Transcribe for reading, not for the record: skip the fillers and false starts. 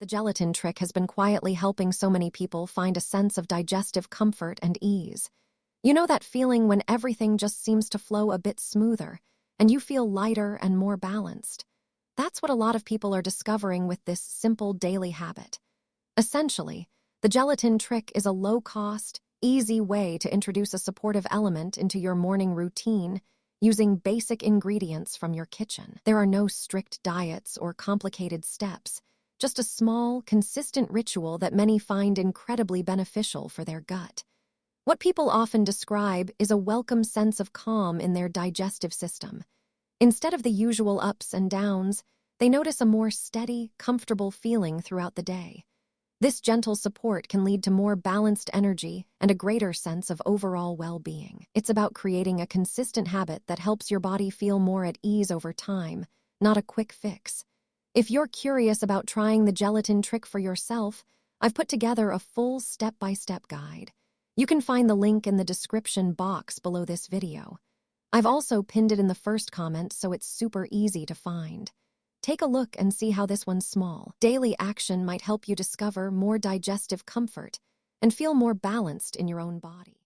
The gelatin trick has been quietly helping so many people find a sense of digestive comfort and ease. You know that feeling when everything just seems to flow a bit smoother, and you feel lighter and more balanced? That's what a lot of people are discovering with this simple daily habit. Essentially, the gelatin trick is a low-cost, easy way to introduce a supportive element into your morning routine using basic ingredients from your kitchen. There are no strict diets or complicated steps, just a small, consistent ritual that many find incredibly beneficial for their gut. What people often describe is a welcome sense of calm in their digestive system. Instead of the usual ups and downs, they notice a more steady, comfortable feeling throughout the day. This gentle support can lead to more balanced energy and a greater sense of overall well-being. It's about creating a consistent habit that helps your body feel more at ease over time, not a quick fix. If you're curious about trying the gelatin trick for yourself, I've put together a full step-by-step guide. You can find the link in the description box below this video. I've also pinned it in the first comment so it's super easy to find. Take a look and see how this one's small. Daily action might help you discover more digestive comfort and feel more balanced in your own body.